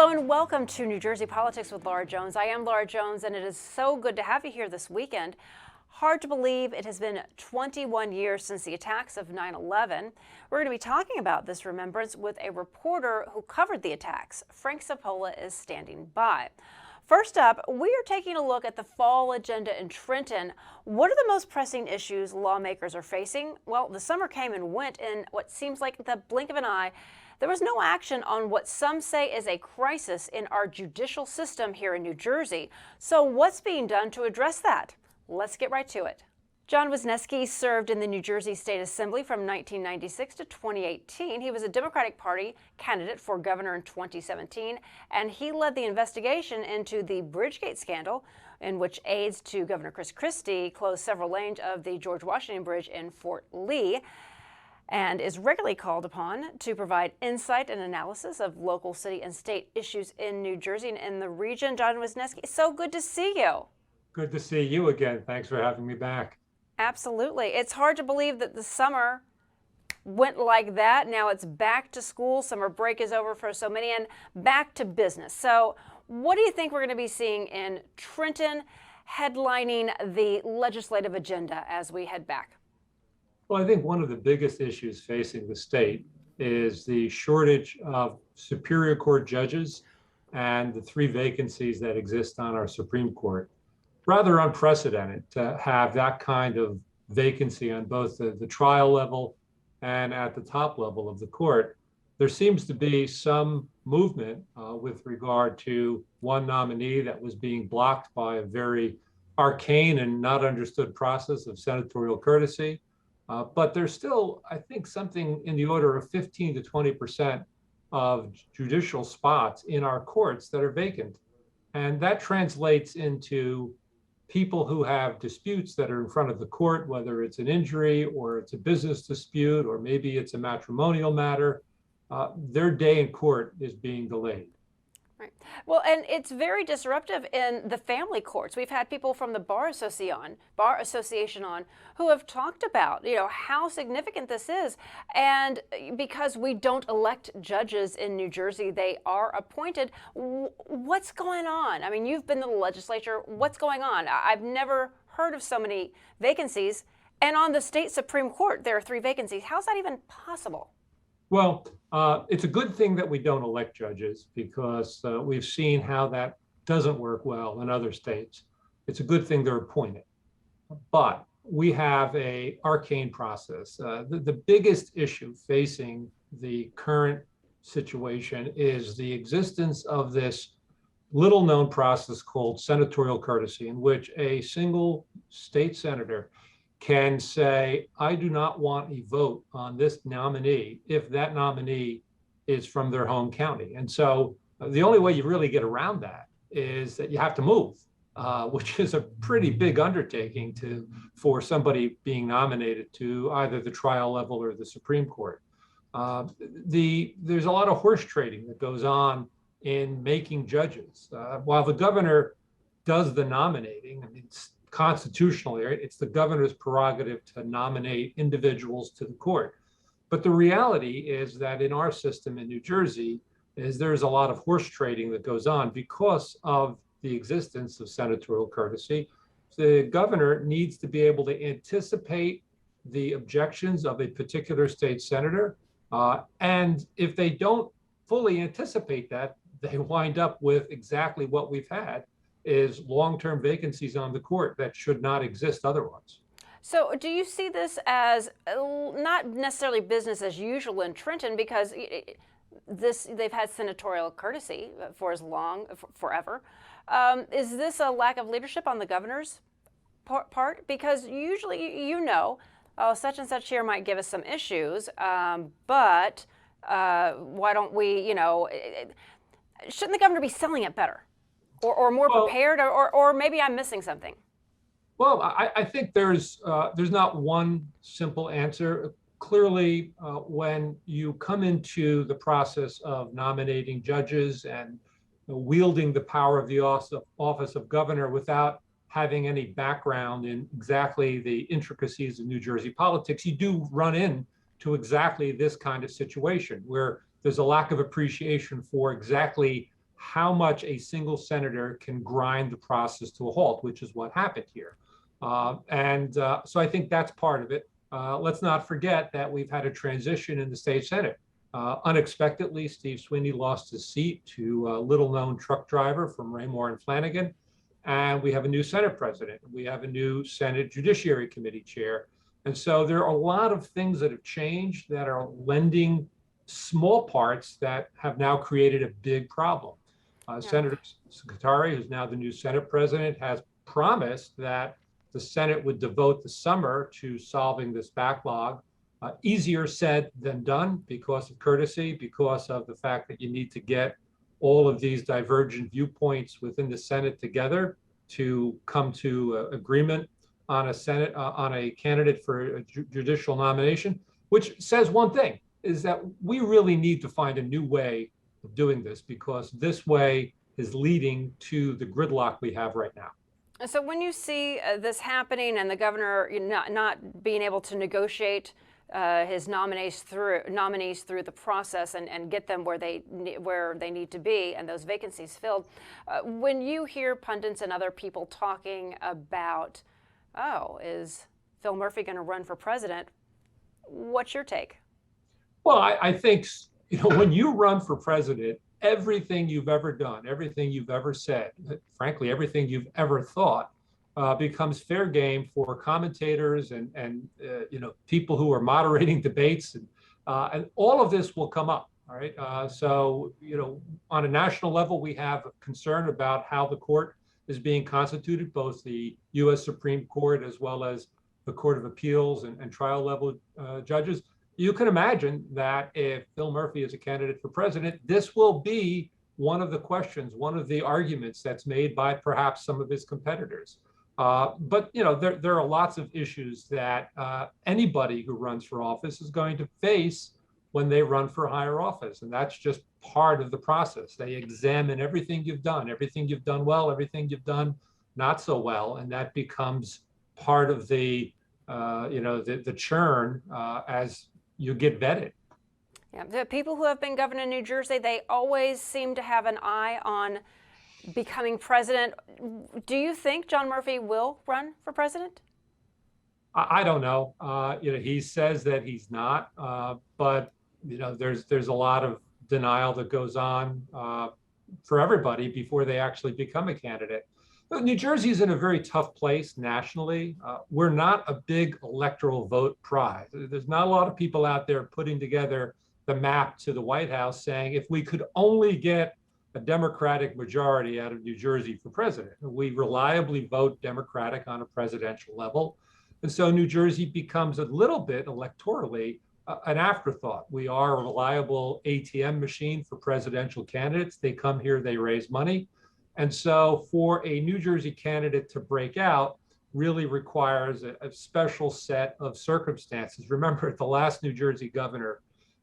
Hello and welcome to New Jersey Politics with Laura Jones. I am Laura Jones, and it is so good to have you here this weekend. Hard to believe it has been 21 years since the attacks of 9/11. We're going to be talking about this remembrance with a reporter who covered the attacks. Frank Sapola is standing by. First up, we are taking a look at the fall agenda in Trenton. What are the most pressing issues lawmakers are facing? Well, the summer came and went in what seems like the blink of an eye. There was no action on what some say is a crisis in our judicial system here in New Jersey. So what's being done to address that? Let's get right to it. John Wisniewski served in the New Jersey State Assembly from 1996 to 2018. He was a Democratic Party candidate for governor in 2017, and he led the investigation into the Bridgegate scandal, in which aides to Governor Chris Christie closed several lanes of the George Washington Bridge in Fort Lee, and is regularly called upon to provide insight and analysis of local, city, and state issues in New Jersey and in the region. John Wisniewski, so good to see you. Good to see you again. Thanks for having me back. Absolutely. It's hard to believe that the summer went like that. Now it's back to school. Summer break is over for so many, and back to business. So what do you think we're going to be seeing in Trenton headlining the legislative agenda as we head back? Well, I think one of the biggest issues facing the state is the shortage of Superior Court judges and the 3 vacancies that exist on our Supreme Court. Rather unprecedented to have that kind of vacancy on both the trial level and at the top level of the court. There seems to be some movement with regard to one nominee that was being blocked by a very arcane and not understood process of senatorial courtesy. But there's still, I think, something in the order of 15 to 20% of judicial spots in our courts that are vacant. And that translates into people who have disputes that are in front of the court, whether it's an injury or it's a business dispute, or maybe it's a matrimonial matter. Their day in court is being delayed. Right. Well, and it's very disruptive in the family courts. We've had people from the Bar Association on who have talked about, how significant this is. And because we don't elect judges in New Jersey, they are appointed. What's going on? I mean, you've been to the legislature. What's going on? I've never heard of so many vacancies. And on the state Supreme Court, there are 3 vacancies. How's that even possible? Well, it's a good thing that we don't elect judges because we've seen how that doesn't work well in other states. It's a good thing they're appointed. But we have an arcane process. The biggest issue facing the current situation is the existence of this little known process called senatorial courtesy, in which a single state senator can say, I do not want a vote on this nominee if that nominee is from their home county. And so the only way you really get around that is that you have to move, which is a pretty big undertaking for somebody being nominated to either the trial level or the Supreme Court. There's a lot of horse trading that goes on in making judges. While the governor does the nominating, I mean, constitutionally, right? It's the governor's prerogative to nominate individuals to the court. But the reality is that in our system in New Jersey, there's a lot of horse trading that goes on because of the existence of senatorial courtesy. The governor needs to be able to anticipate the objections of a particular state senator. And if they don't fully anticipate that, they wind up with exactly what we've had, is long-term vacancies on the court that should not exist otherwise. So do you see this as not necessarily business as usual in Trenton, because they've had senatorial courtesy for forever. Is this a lack of leadership on the governor's part? Because usually, such and such here might give us some issues, but why don't we, shouldn't the governor be selling it better? Or more prepared, or maybe I'm missing something. Well, I think there's not one simple answer. Clearly, when you come into the process of nominating judges and wielding the power of the office of governor without having any background in exactly the intricacies of New Jersey politics, you do run into exactly this kind of situation where there's a lack of appreciation for exactly how much a single senator can grind the process to a halt, which is what happened here. So I think that's part of it. Let's not forget that we've had a transition in the state Senate. Unexpectedly, Steve Sweeney lost his seat to a little-known truck driver from Raymore and Flanagan. And we have a new Senate president. We have a new Senate Judiciary Committee chair. And so there are a lot of things that have changed that are lending small parts that have now created a big problem. Senator Scutari, who's now the new Senate president, has promised that the Senate would devote the summer to solving this backlog. Easier said than done because of courtesy, because of the fact that you need to get all of these divergent viewpoints within the Senate together to come to agreement on a candidate for a judicial nomination, which says one thing, is that we really need to find a new way of doing this, because this way is leading to the gridlock we have right now. So when you see this happening and the governor not being able to negotiate his nominees through the process and get them where they need to be and those vacancies filled, when you hear pundits and other people talking about, oh, is Phil Murphy going to run for president? What's your take? Well, I think, when you run for president, everything you've ever done, everything you've ever said, frankly, everything you've ever thought, becomes fair game for commentators and people who are moderating debates, and all of this will come up. All right. So on a national level, we have a concern about how the court is being constituted, both the U.S. Supreme Court as well as the Court of Appeals and trial level judges. You can imagine that if Phil Murphy is a candidate for president, this will be one of the questions, one of the arguments that's made by perhaps some of his competitors. But there are lots of issues that anybody who runs for office is going to face when they run for higher office, and that's just part of the process. They examine everything you've done well, everything you've done not so well, and that becomes part of the churn as you get vetted. Yeah, the people who have been governor in New Jersey, they always seem to have an eye on becoming president. Do you think John Murphy will run for president? I don't know. He says that he's not, but there's a lot of denial that goes on for everybody before they actually become a candidate. But New Jersey is in a very tough place nationally. We're not a big electoral vote prize. There's not a lot of people out there putting together the map to the White House saying, if we could only get a Democratic majority out of New Jersey for president. We reliably vote Democratic on a presidential level. And so New Jersey becomes a little bit electorally an afterthought. We are a reliable ATM machine for presidential candidates. They come here, they raise money. And so for a New Jersey candidate to break out really requires a special set of circumstances. Remember, the last New Jersey governor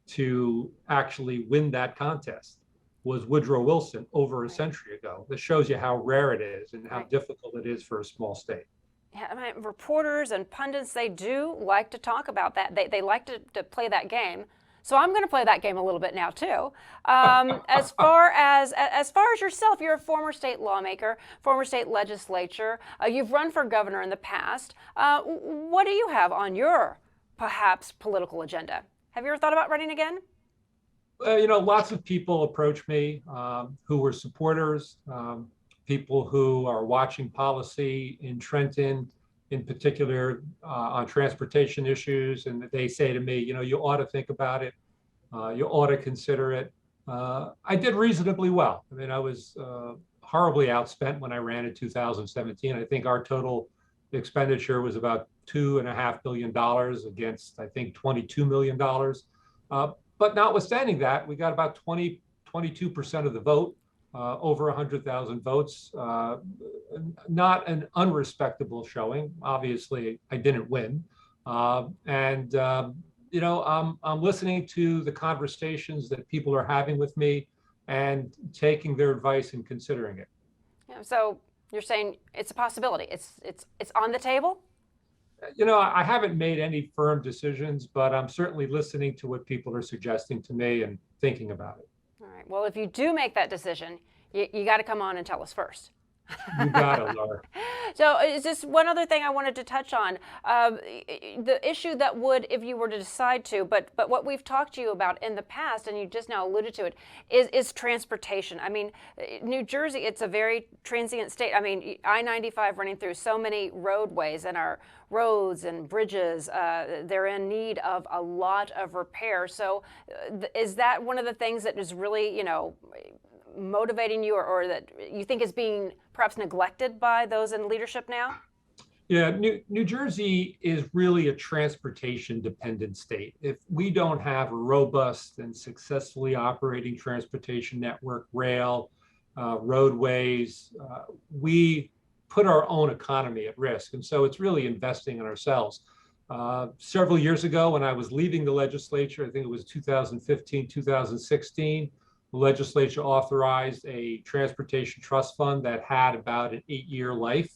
to actually win that contest was Woodrow Wilson over a century ago. That shows you how rare it is and how difficult it is for a small state. Yeah, I mean, reporters and pundits, they do like to talk about that. They like to play that game. So I'm going to play that game a little bit now too. As far as yourself, you're a former state lawmaker, former state legislature. You've run for governor in the past. What do you have on your perhaps political agenda? Have you ever thought about running again? Lots of people approach me who were supporters, people who are watching policy in Trenton, in particular on transportation issues, and they say to me, you ought to think about it, you ought to consider it. I did reasonably well. I mean, I was horribly outspent when I ran in 2017. I think our total expenditure was about $2.5 billion against, I think, $22 million. But notwithstanding that, we got about 22% of the vote, over 100,000 votes. Not an unrespectable showing. Obviously, I didn't win. I'm listening to the conversations that people are having with me and taking their advice and considering it. Yeah, so you're saying it's a possibility. It's on the table? I haven't made any firm decisions, but I'm certainly listening to what people are suggesting to me and thinking about it. All right. Well, if you do make that decision, You got to come on and tell us first. You got it, Laura. So is just one other thing I wanted to touch on, the issue that would, if you were to decide to, but what we've talked to you about in the past, and you just now alluded to it, is transportation. I mean, New Jersey, it's a very transient state. I mean, I-95 running through so many roadways, and our roads and bridges, they're in need of a lot of repair. So is that one of the things that is really, motivating you, or that you think is being perhaps neglected by those in leadership now? Yeah, New Jersey is really a transportation dependent state. If we don't have a robust and successfully operating transportation network, rail, roadways, we put our own economy at risk. And so it's really investing in ourselves. Several years ago, when I was leaving the legislature, I think it was 2015, 2016, the legislature authorized a transportation trust fund that had about an 8-year life.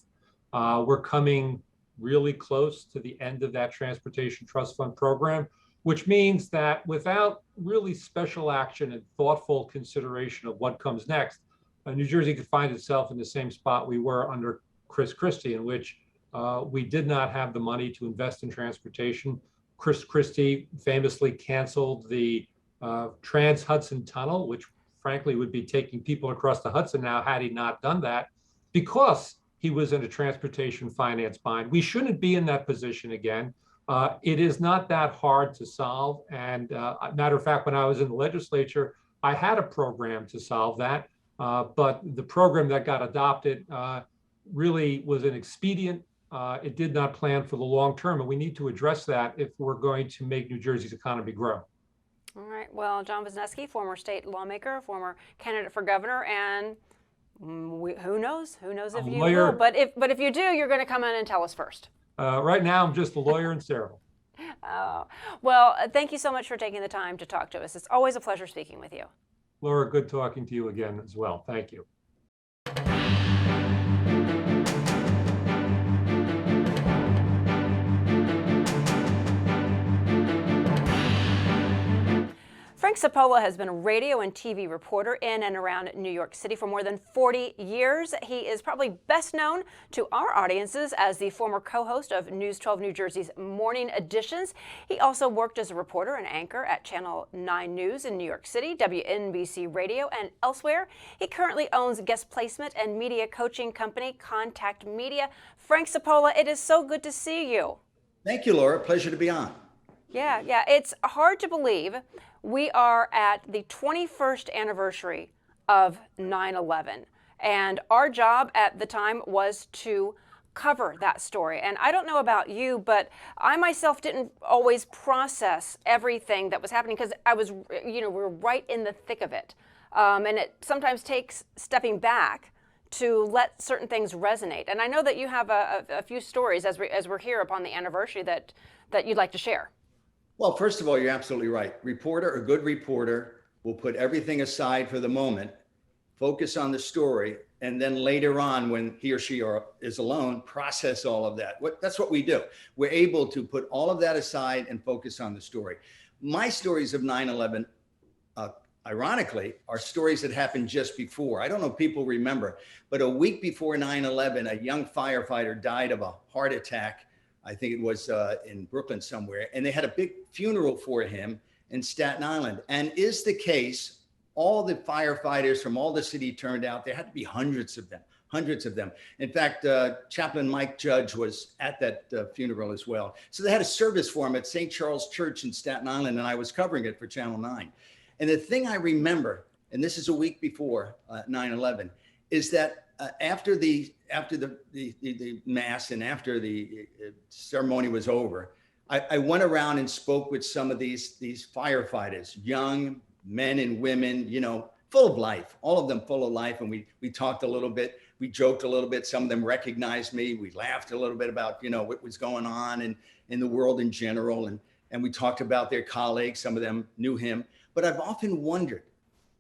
We're coming really close to the end of that transportation trust fund program, which means that without really special action and thoughtful consideration of what comes next, New Jersey could find itself in the same spot we were under Chris Christie, in which we did not have the money to invest in transportation. Chris Christie famously canceled the Trans-Hudson Tunnel, which frankly would be taking people across the Hudson now had he not done that, because he was in a transportation finance bind. We shouldn't be in that position again. It is not that hard to solve. And matter of fact, when I was in the legislature, I had a program to solve that. But the program that got adopted really was an expedient. It did not plan for the long term. And we need to address that if we're going to make New Jersey's economy grow. All right. Well, John Wisniewski, former state lawmaker, former candidate for governor, and who knows? Who knows if you will? But if you do, you're going to come in and tell us first. Right now, I'm just a lawyer in Sayreville. Well, thank you so much for taking the time to talk to us. It's always a pleasure speaking with you. Laura, good talking to you again as well. Thank you. Frank Sapola has been a radio and TV reporter in and around New York City for more than 40 years. He is probably best known to our audiences as the former co-host of News 12 New Jersey's morning editions. He also worked as a reporter and anchor at Channel 9 News in New York City, WNBC Radio, and elsewhere. He currently owns guest placement and media coaching company Contact Media. Frank Sapola, it is so good to see you. Thank you, Laura. Pleasure to be on. Yeah. It's hard to believe we are at the 21st anniversary of 9/11. And our job at the time was to cover that story. And I don't know about you, but I myself didn't always process everything that was happening because I was, we're right in the thick of it. And it sometimes takes stepping back to let certain things resonate. And I know that you have a few stories as we're here upon the anniversary that you'd like to share. Well, first of all, you're absolutely right. A good reporter will put everything aside for the moment, focus on the story, and then later on, when he or she is alone, process all of that. That's what we do. We're able to put all of that aside and focus on the story. My stories of 9/11, ironically, are stories that happened just before. I don't know if people remember, but a week before 9/11, a young firefighter died of a heart attack. I think it was in Brooklyn somewhere, and they had a big funeral for him in Staten Island. And is the case, all the firefighters from all the city turned out. There had to be hundreds of them. In fact, Chaplain Mike Judge was at that funeral as well. So they had a service for him at St. Charles Church in Staten Island, and I was covering it for Channel 9. And the thing I remember, and this is a week before 9/11, is that after the mass and after the ceremony was over, I went around and spoke with some of these firefighters, young men and women, full of life, all of them full of life. And we talked a little bit, we joked a little bit. Some of them recognized me. We laughed a little bit about, what was going on in the world in general. And we talked about their colleagues. Some of them knew him. But I've often wondered,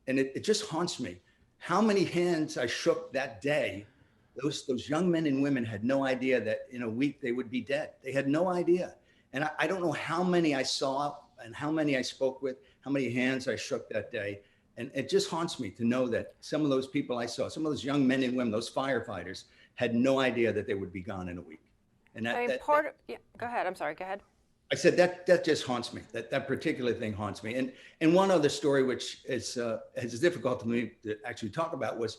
and it just haunts me, how many hands I shook that day. Those young men and women had no idea that in a week they would be dead. They had no idea. And I don't know how many I saw and how many I spoke with, how many hands I shook that day. And it just haunts me to know that some of those people I saw, some of those young men and women, those firefighters, had no idea that they would be gone in a week. And I mean, yeah, go ahead. I'm sorry. Go ahead. I said that just haunts me. That particular thing haunts me. And one other story, which is difficult for me to actually talk about, was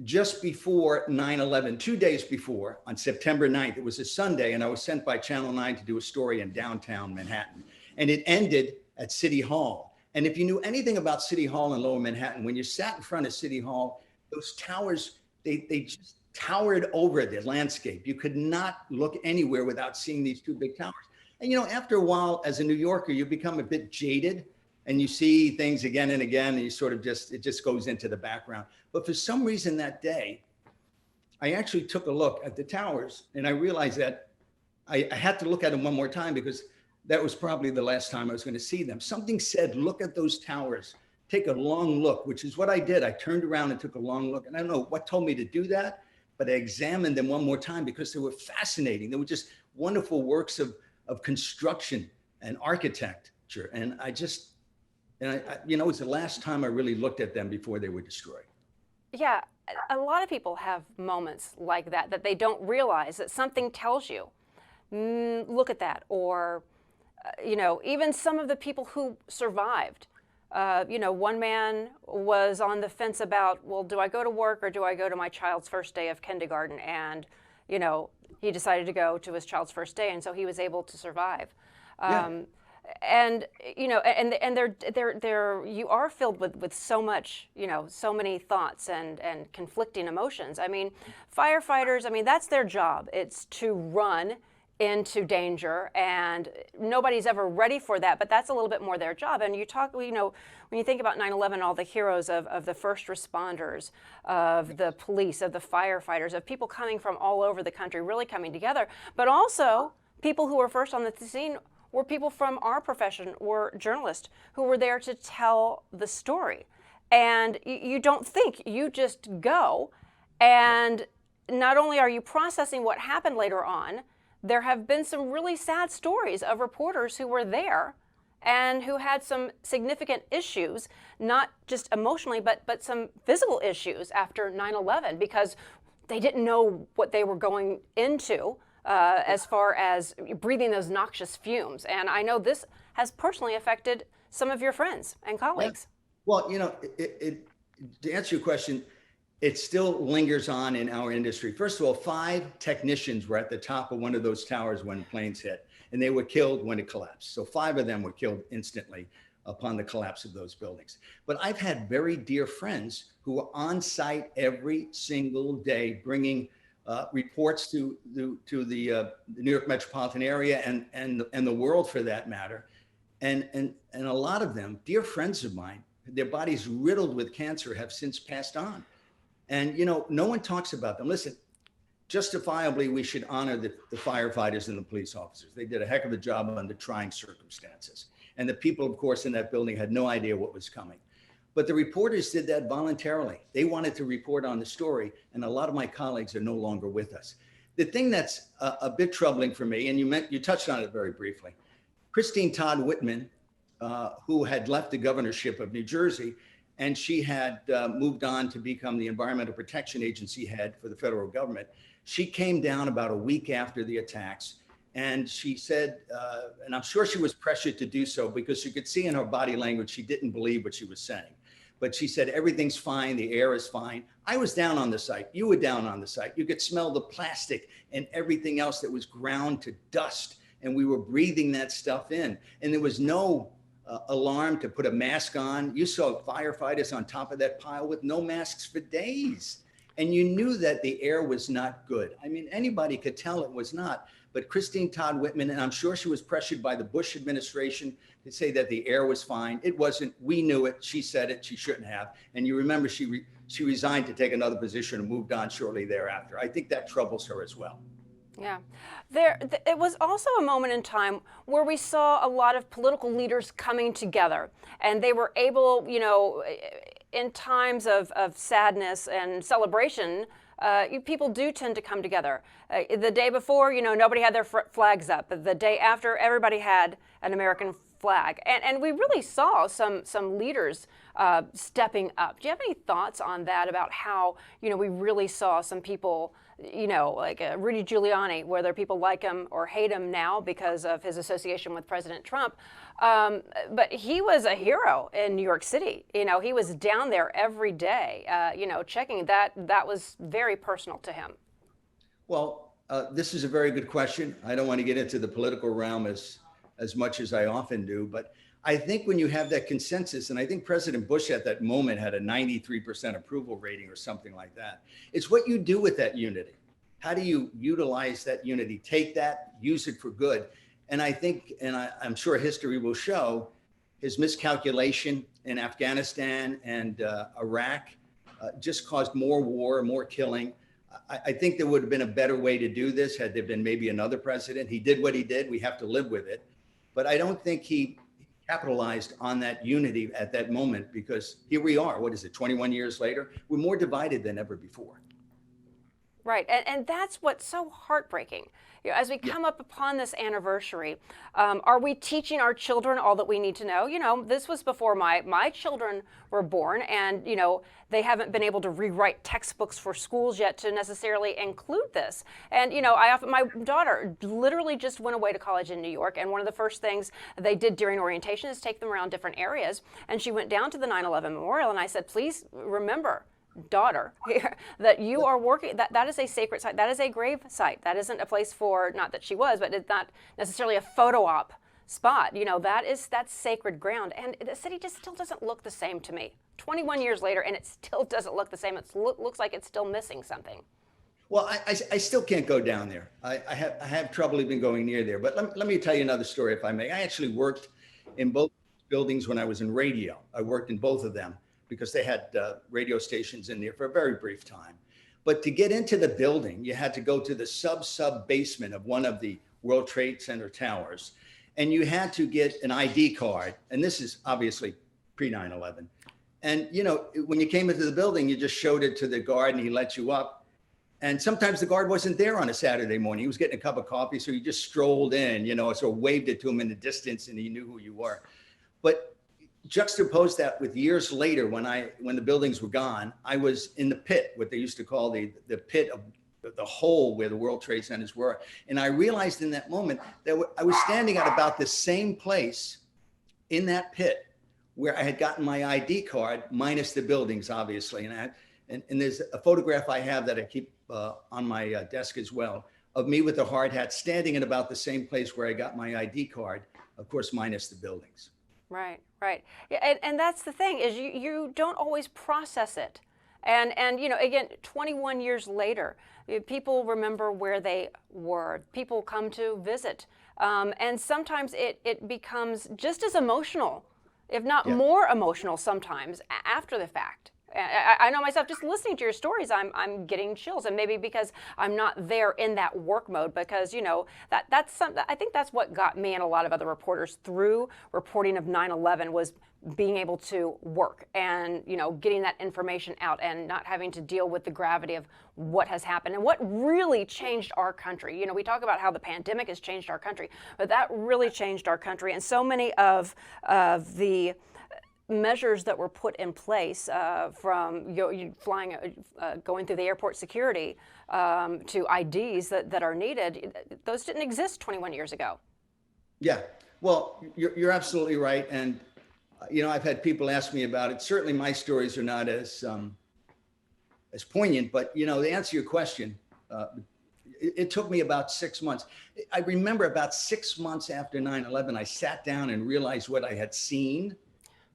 just before 9/11, 2 days before, on September 9th. It was a Sunday, and I was sent by Channel 9 to do a story in downtown Manhattan, and it ended at City Hall. And if you knew anything about City Hall in Lower Manhattan, when you sat in front of City Hall, those towers, they just towered over the landscape. You could not look anywhere without seeing these two big towers. And, after a while, as a New Yorker, you become a bit jaded and you see things again and again, and you sort of it just goes into the background. But for some reason that day, I actually took a look at the towers, and I realized that I had to look at them one more time, because that was probably the last time I was going to see them. Something said, look at those towers, take a long look, which is what I did. I turned around and took a long look, and I don't know what told me to do that, but I examined them one more time because they were fascinating. They were just wonderful works of construction and architecture. And it was the last time I really looked at them before they were destroyed. Yeah, a lot of people have moments like that they don't realize that something tells you, look at that. Or, even some of the people who survived. One man was on the fence about, well, do I go to work or do I go to my child's first day of kindergarten? And, he decided to go to his child's first day, and so he was able to survive. Yeah. And they're you are filled with so much, so many thoughts and conflicting emotions. I mean, firefighters, that's their job. It's to run into danger, and nobody's ever ready for that, but that's a little bit more their job. And you talk, when you think about 9/11, all the heroes of the first responders, of the police, of the firefighters, of people coming from all over the country, really coming together, but also people who were first on the scene were people from our profession, or journalists who were there to tell the story. And you don't think, you just go. And not only are you processing what happened later on, there have been some really sad stories of reporters who were there and who had some significant issues, not just emotionally, but some physical issues after 9/11, because they didn't know what they were going into as far as breathing those noxious fumes. And I know this has personally affected some of your friends and colleagues. Yeah. Well, to answer your question, it still lingers on in our industry. First of all, 5 technicians were at the top of one of those towers when planes hit, and they were killed when it collapsed. So 5 of them were killed instantly upon the collapse of those buildings. But I've had very dear friends who were on site every single day, bringing reports to the New York metropolitan area and the world, for that matter. And a lot of them, dear friends of mine, their bodies riddled with cancer, have since passed on. And, no one talks about them. Listen, justifiably, we should honor the firefighters and the police officers. They did a heck of a job under trying circumstances. And the people, of course, in that building had no idea what was coming. But the reporters did that voluntarily. They wanted to report on the story, and a lot of my colleagues are no longer with us. The thing that's a bit troubling for me, and you touched on it very briefly, Christine Todd Whitman, who had left the governorship of New Jersey, and she had moved on to become the Environmental Protection Agency head for the federal government. She came down about a week after the attacks, and she said, and I'm sure she was pressured to do so because you could see in her body language she didn't believe what she was saying. But she said, everything's fine, the air is fine. I was down on the site, you were down on the site. You could smell the plastic and everything else that was ground to dust, and we were breathing that stuff in. And there was no alarm to put a mask on. You saw firefighters on top of that pile with no masks for days. And you knew that the air was not good. I mean, anybody could tell it was not. But Christine Todd Whitman, and I'm sure she was pressured by the Bush administration to say that the air was fine. It wasn't. We knew it. She said it. She shouldn't have. And you remember she resigned to take another position and moved on shortly thereafter. I think that troubles her as well. Yeah. It was also a moment in time where we saw a lot of political leaders coming together, and they were able, in times of sadness and celebration, people do tend to come together. The day before, nobody had their flags up. The day after, everybody had an American flag. And we really saw some leaders stepping up. Do you have any thoughts on that, about how, we really saw some people, like Rudy Giuliani, whether people like him or hate him now because of his association with President Trump, but he was a hero in New York City. He was down there every day, checking that. That was very personal to him. Well, this is a very good question. I don't want to get into the political realm as much as I often do, but I think when you have that consensus, and I think President Bush at that moment had a 93% approval rating or something like that, it's what you do with that unity. How do you utilize that unity? Take that, use it for good. And I think, and I'm sure history will show, his miscalculation in Afghanistan and Iraq just caused more war, more killing. I think there would have been a better way to do this had there been maybe another president. He did what he did. We have to live with it. But I don't think he capitalized on that unity at that moment, because here we are, 21 years later? We're more divided than ever before. Right, and that's what's so heartbreaking. As we come up upon this anniversary, are we teaching our children all that we need to know? This was before my children were born, and they haven't been able to rewrite textbooks for schools yet to necessarily include this. And my daughter literally just went away to college in New York, and one of the first things they did during orientation is take them around different areas. And she went down to the 9/11 memorial, and I said, please remember, daughter, here, that you are working, that is a sacred site, that is a grave site, that isn't a place for, not that she was, but it's not necessarily a photo op spot. That's sacred ground, and the city just still doesn't look the same to me 21 years later, and it still doesn't look the same. It looks like it's still missing something. Well, I still can't go down there. I have trouble even going near there. But let me tell you another story, if I may. I actually worked in both buildings when I was in radio. I worked in both of them, because they had radio stations in there for a very brief time. But to get into the building, you had to go to the sub basement of one of the World Trade Center towers, and you had to get an ID card. And this is obviously pre 9/11. And when you came into the building, you just showed it to the guard, and he let you up. And sometimes the guard wasn't there on a Saturday morning. He was getting a cup of coffee, so you just strolled in, so waved it to him in the distance, and he knew who you were. But juxtapose that with years later, when the buildings were gone, I was in the pit, what they used to call the pit of the hole where the World Trade Centers were. And I realized in that moment that I was standing at about the same place in that pit where I had gotten my ID card, minus the buildings, obviously. And there's a photograph I have that I keep on my desk as well, of me with the hard hat standing in about the same place where I got my ID card, of course, minus the buildings. Right. Yeah, and that's the thing, is you don't always process it. And again, 21 years later, people remember where they were. People come to visit. And sometimes it becomes just as emotional, if not more emotional sometimes, after the fact. I know myself, just listening to your stories, I'm getting chills, and maybe because I'm not there in that work mode, because that's something. I think that's what got me and a lot of other reporters through reporting of 9/11, was being able to work and getting that information out and not having to deal with the gravity of what has happened and what really changed our country. We talk about how the pandemic has changed our country, but that really changed our country, and so many of the measures that were put in place, from flying, going through the airport security, to IDs that are needed, those didn't exist 21 years ago. Yeah, well, you're absolutely right. And, I've had people ask me about it. Certainly my stories are not as poignant, but, to answer your question, it took me about 6 months. I remember about 6 months after 9/11, I sat down and realized what I had seen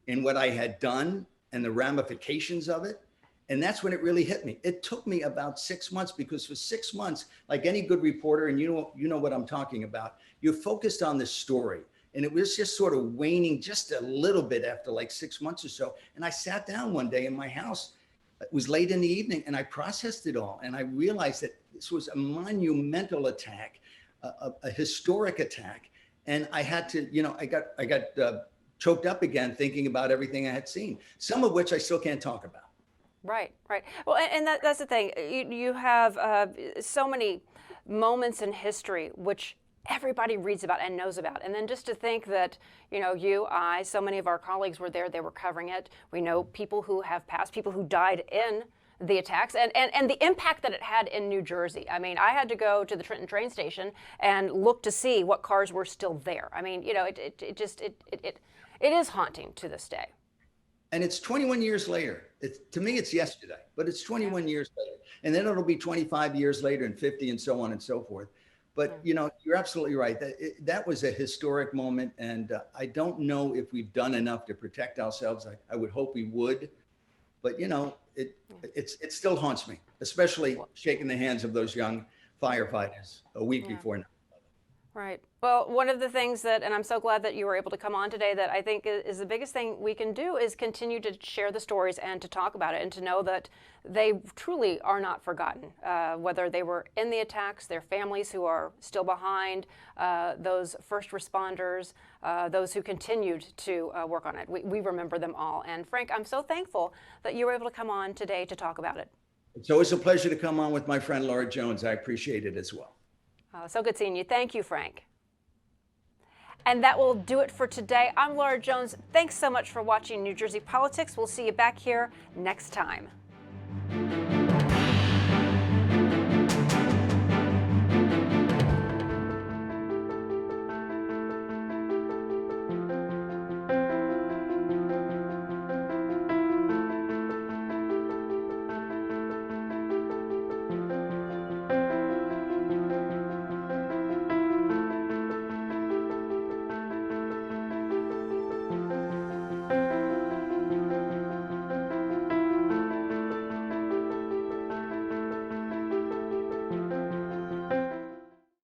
and what I had done and the ramifications of it. And that's when it really hit me. It took me about 6 months, because for 6 months, like any good reporter, and you know what I'm talking about, you're focused on the story. And it was just sort of waning just a little bit after like 6 months or so. And I sat down one day in my house. It was late in the evening, and I processed it all. And I realized that this was a monumental attack, a historic attack. And I had to, I got choked up again thinking about everything I had seen, some of which I still can't talk about. Right. Well, and that's the thing. You have so many moments in history which everybody reads about and knows about. And then just to think that, you know, you, I, so many of our colleagues were there, they were covering it. We know people who have passed, people who died in the attacks, and the impact that it had in New Jersey. I mean, I had to go to the Trenton train station and look to see what cars were still there. I mean, you know, it is haunting to this day. And it's 21 years later. To me, it's yesterday, but it's 21 years later. And then it'll be 25 years later and 50 and so on and so forth. But, you know, you're absolutely right. That was a historic moment. And I don't know if we've done enough to protect ourselves. I would hope we would. But, you know, it still haunts me, especially shaking the hands of those young firefighters a week before now. Right. Well, one of the things that, and I'm so glad that you were able to come on today, that I think is the biggest thing we can do is continue to share the stories and to talk about it and to know that they truly are not forgotten, whether they were in the attacks, their families who are still behind, those first responders, those who continued to work on it. We remember them all. And Frank, I'm so thankful that you were able to come on today to talk about it. It's always a pleasure to come on with my friend Laura Jones. I appreciate it as well. So good seeing you. Thank you, Frank. And that will do it for today. I'm Laura Jones. Thanks so much for watching New Jersey Politics. We'll see you back here next time.